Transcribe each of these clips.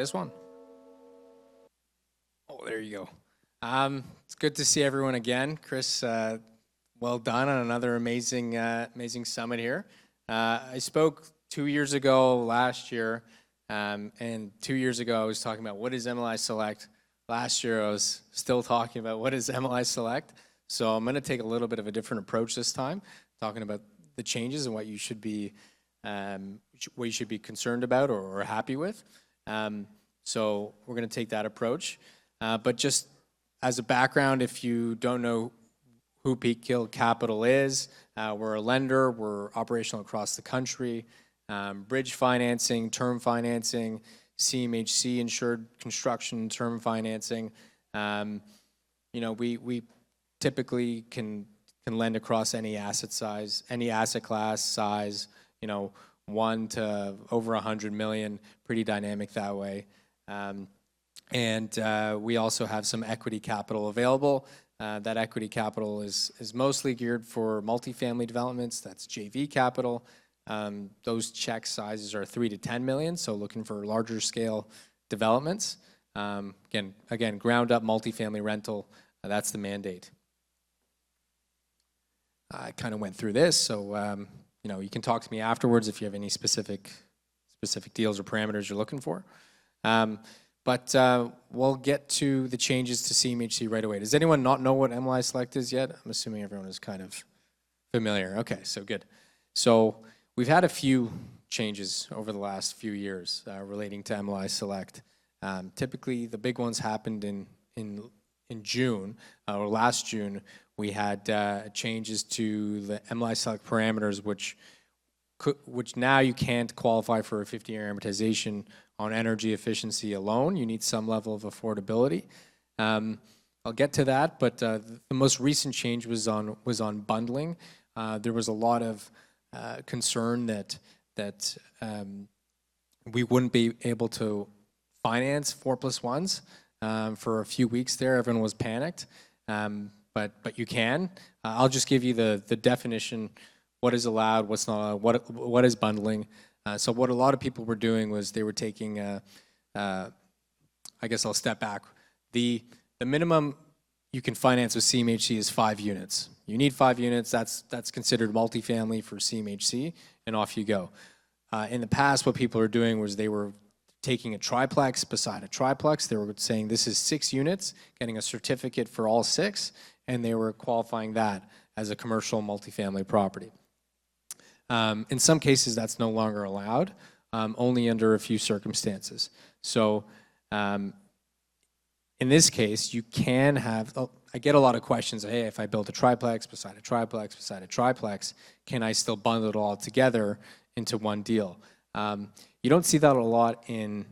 this one. Oh, there you go. It's good to see everyone again. Chris, well done on another amazing summit here. I spoke 2 years ago last year, and 2 years ago I was talking about what is MLI Select. Last year I was still talking about what is MLI Select. So I'm going to take a little bit of a different approach this time, talking about the changes and what you should be concerned about or happy with. So we're going to take that approach. But just as a background, if you don't know who Peakhill Capital is, we're a lender. We're operational across the country. Bridge financing, term financing, CMHC insured construction, term financing. We typically can lend across any asset size, any asset class size. 1 to over 100 million, pretty dynamic that way. And we also have some equity capital available. That equity capital is mostly geared for multifamily developments. That's JV capital. Those check sizes are 3 to 10 million, so looking for larger scale developments. Again, ground up multifamily rental, that's the mandate. I kind of went through this, so you can talk to me afterwards if you have any specific deals or parameters you're looking for. But we'll get to the changes to CMHC right away. Does anyone not know what MLI Select is yet? I'm assuming everyone is kind of familiar. Okay, so good. So we've had a few changes over the last few years relating to MLI Select. Typically, the big ones happened in June, or last June. We had changes to the MLI Select parameters, which now you can't qualify for a 50-year amortization on energy efficiency alone. You need some level of affordability. I'll get to that, but the most recent change was on bundling. There was a lot of concern that we wouldn't be able to finance 4+1s for a few weeks there. Everyone was panicked, but you can. I'll just give you the definition. What is allowed, what's not allowed, what is bundling. So what a lot of people were doing was they were taking, I guess I'll step back. The minimum you can finance with CMHC is 5 units. You need 5 units, that's considered multifamily for CMHC, and off you go. In the past, what people were doing was they were taking a triplex beside a triplex. They were saying this is 6 units, getting a certificate for all 6, and they were qualifying that as a commercial multifamily property. In some cases, that's no longer allowed, only under a few circumstances. So in this case, you can have, I get a lot of questions, hey, if I build a triplex beside a triplex beside a triplex, can I still bundle it all together into one deal? You don't see that a lot in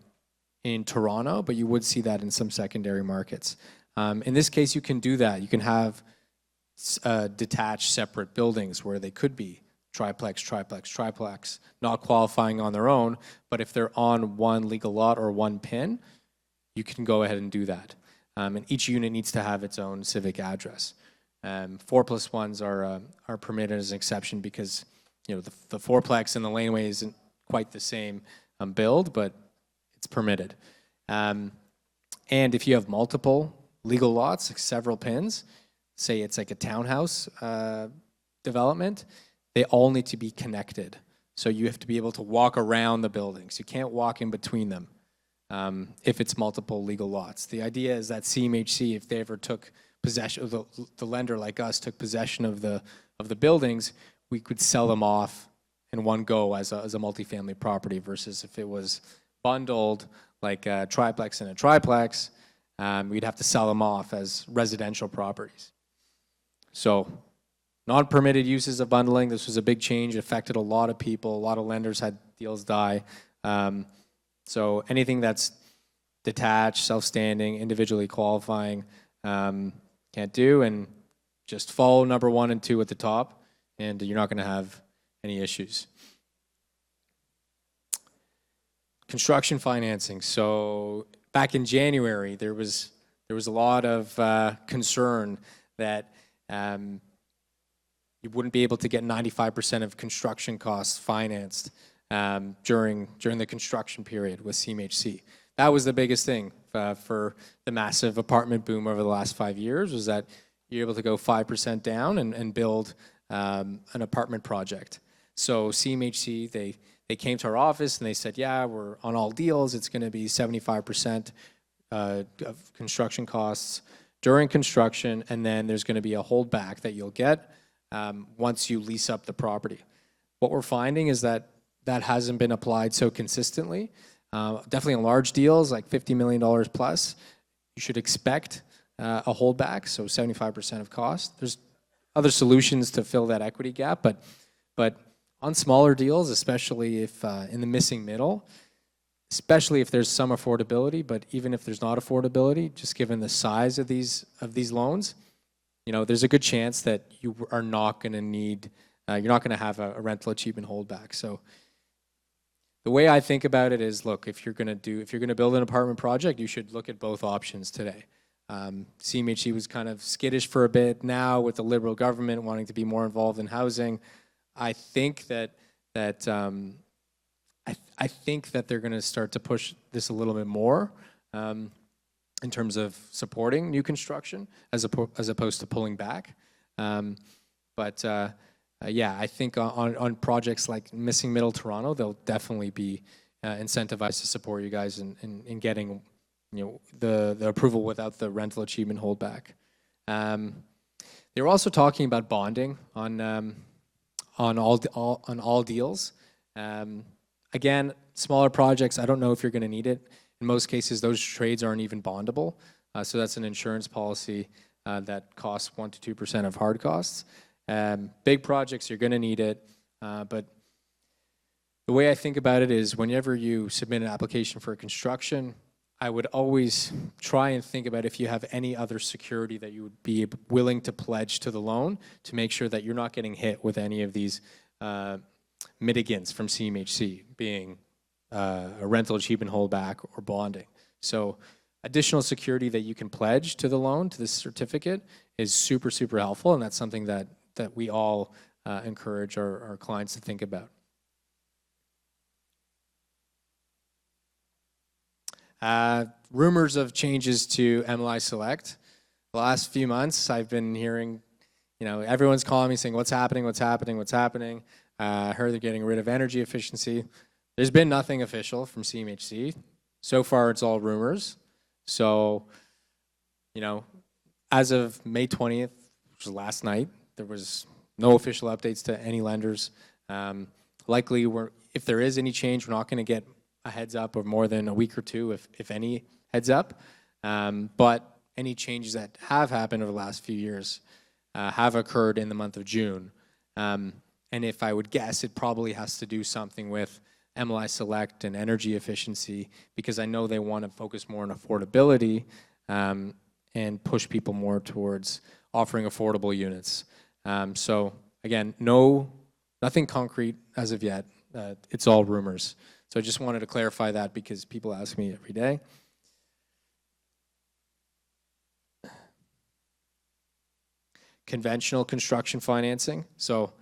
Toronto, but you would see that in some secondary markets. In this case, you can do that. You can have detached separate buildings where they could be triplex, triplex, triplex, not qualifying on their own, but if they're on one legal lot or one PIN, you can go ahead and do that. And each unit needs to have its own civic address. 4+1s are permitted as an exception because the fourplex and the laneway isn't quite the same build, but it's permitted. And if you have multiple legal lots, like several PINs, say it's like a townhouse development, they all need to be connected. So you have to be able to walk around the buildings. You can't walk in between them if it's multiple legal lots. The idea is that CMHC, if they ever took possession, the lender like us took possession of the buildings, we could sell them off in one go as a multifamily property versus if it was bundled like a triplex and a triplex, we'd have to sell them off as residential properties. So non-permitted uses of bundling, this was a big change. It affected a lot of people. A lot of lenders had deals die. So anything that's detached, self-standing, individually qualifying, can't do. And just follow number 1 and 2 at the top, and you're not going to have any issues. Construction financing. So back in January, there was a lot of concern that you wouldn't be able to get 95% of construction costs financed during the construction period with CMHC. that was the biggest thing for the massive apartment boom over the last 5 years, was that you're able to go 5% down and build an apartment project. So CMHC, they came to our office and they said, yeah, we're on all deals. It's going to be 75% of construction costs during construction, and then there's going to be a holdback that you'll get once you lease up the property. What we're finding is that that hasn't been applied so consistently. Definitely in large deals, like $50 million plus, you should expect a holdback, so 75% of cost. There's other solutions to fill that equity gap, but on smaller deals, especially if in the missing middle, especially if there's some affordability, but even if there's not affordability, just given the size of these loans, there's a good chance that you are not going to need, you're not going to have a rental achievement holdback. So the way I think about it is, look, if you're going to build an apartment project, you should look at both options today. CMHC was kind of skittish for a bit. Now with the Liberal government wanting to be more involved in housing, I think that I think that they're going to start to push this a little bit more in terms of supporting new construction as opposed to pulling back. Yeah, I think on projects like Missing Middle Toronto, they'll definitely be incentivized to support you guys in getting the approval without the rental achievement holdback. They were also talking about bonding on all deals. Again, smaller projects, I don't know if you're going to need it. In most cases, those trades aren't even bondable. So that's an insurance policy that costs 1% to 2% of hard costs. Big projects, you're going to need it. But the way I think about it is, whenever you submit an application for construction, I would always try and think about if you have any other security that you would be willing to pledge to the loan to make sure that you're not getting hit with any of these mitigants from CMHC, being a rental achievement holdback or bonding. So additional security that you can pledge to the loan, to this certificate, is super, super helpful, and that's something that we all encourage our clients to think about. Rumors of changes to MLI Select. The last few months, I've been hearing, everyone's calling me saying, what's happening, what's happening, what's happening? I heard they're getting rid of energy efficiency. There's been nothing official from CMHC. So far, it's all rumors. So, as of May 20th, which was last night, there was no official updates to any lenders. Likely, if there is any change, we're not going to get a heads up of more than a week or two, if any heads up. But any changes that have happened over the last few years have occurred in the month of June. And if I would guess, it probably has to do something with MLI Select and energy efficiency, because I know they want to focus more on affordability and push people more towards offering affordable units. So again, nothing concrete as of yet. It's all rumors. So I just wanted to clarify that because people ask me every day. Conventional construction financing. So,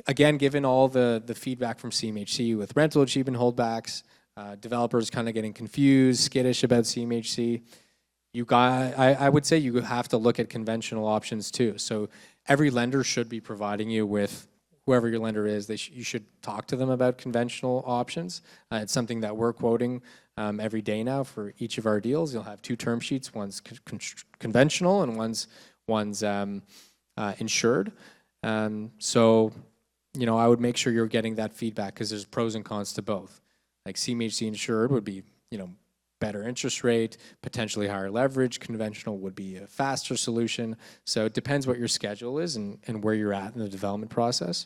again, given all the feedback from CMHC with rental achievement holdbacks, developers kind of getting confused, skittish about CMHC, I would say you have to look at conventional options too. So every lender should be providing you with, whoever your lender is, you should talk to them about conventional options. It's something that we're quoting every day now for each of our deals. You'll have 2 term sheets, one's conventional and one's insured. So, I would make sure you're getting that feedback, because there's pros and cons to both. Like CMHC insured would be, better interest rate, potentially higher leverage. Conventional would be a faster solution. So it depends what your schedule is and where you're at in the development process.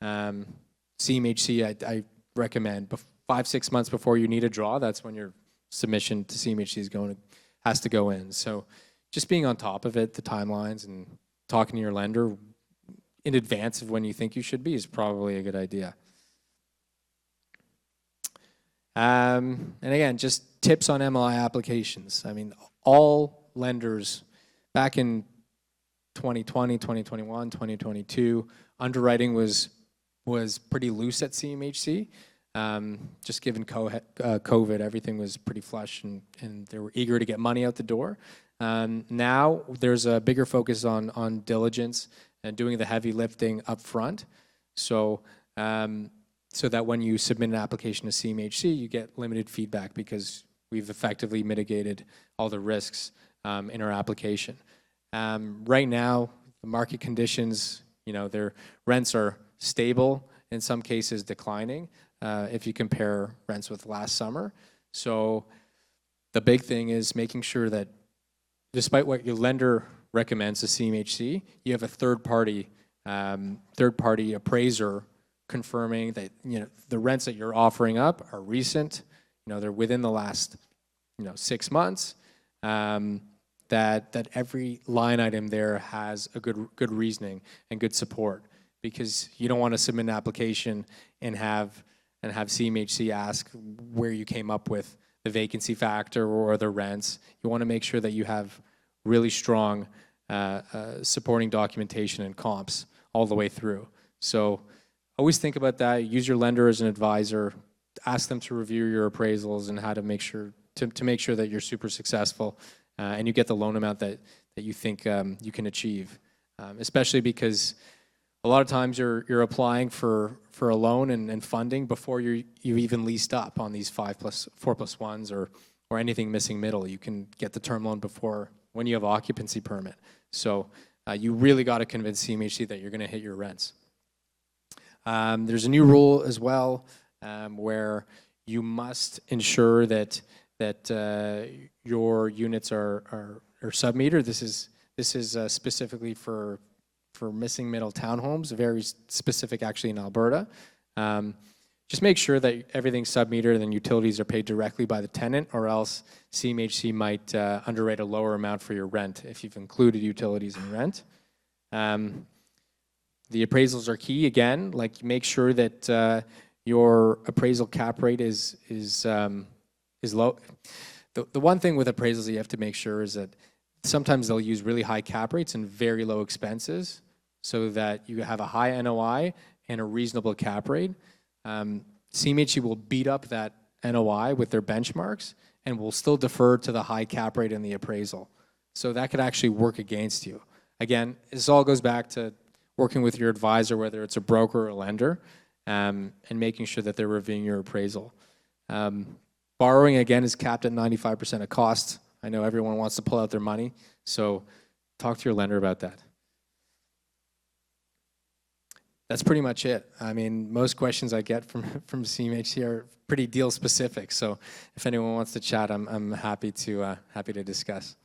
CMHC, I recommend 5-6 months before you need a draw, that's when your submission to CMHC has to go in. So just being on top of it, the timelines, and talking to your lender in advance of when you think you should be is probably a good idea. And again, just tips on MLI applications. I mean, all lenders back in 2020, 2021, 2022, underwriting was pretty loose at CMHC. Just given COVID, everything was pretty flush, and they were eager to get money out the door. Now there's a bigger focus on diligence and doing the heavy lifting up front, so that when you submit an application to CMHC, you get limited feedback because we've effectively mitigated all the risks in our application. Right now, the market conditions, their rents are stable, in some cases declining, if you compare rents with last summer. So the big thing is making sure that despite what your lender recommends to CMHC, you have a third-party appraiser confirming that the rents that you're offering up are recent, they're within the last 6 months, that every line item there has a good reasoning and good support, because you don't want to submit an application and have CMHC ask where you came up with the vacancy factor or the rents. You want to make sure that you have really strong supporting documentation and comps all the way through. So always think about that. Use your lender as an advisor. Ask them to review your appraisals and how to make sure that you're super successful and you get the loan amount that you think you can achieve. Especially because a lot of times you're applying for a loan and funding before you even leased up on these 4+1s or anything missing middle. You can get the term loan before when you have occupancy permit. So you really got to convince CMHC that you're going to hit your rents. There's a new rule as well where you must ensure that your units are sub-metered. This is specifically for missing middle townhomes, very specific actually in Alberta. Just make sure that everything's sub-metered and utilities are paid directly by the tenant, or else CMHC might underwrite a lower amount for your rent if you've included utilities in rent. The appraisals are key again. Like, make sure that your appraisal cap rate is low. The one thing with appraisals that you have to make sure is that sometimes they'll use really high cap rates and very low expenses so that you have a high NOI and a reasonable cap rate. CMHC will beat up that NOI with their benchmarks and will still defer to the high cap rate in the appraisal. So that could actually work against you. Again, this all goes back to working with your advisor, whether it's a broker or a lender, and making sure that they're reviewing your appraisal. Borrowing, again, is capped at 95% of cost. I know everyone wants to pull out their money, so talk to your lender about that. That's pretty much it. I mean, most questions I get from CMHC are pretty deal specific, so if anyone wants to chat, I'm happy to discuss.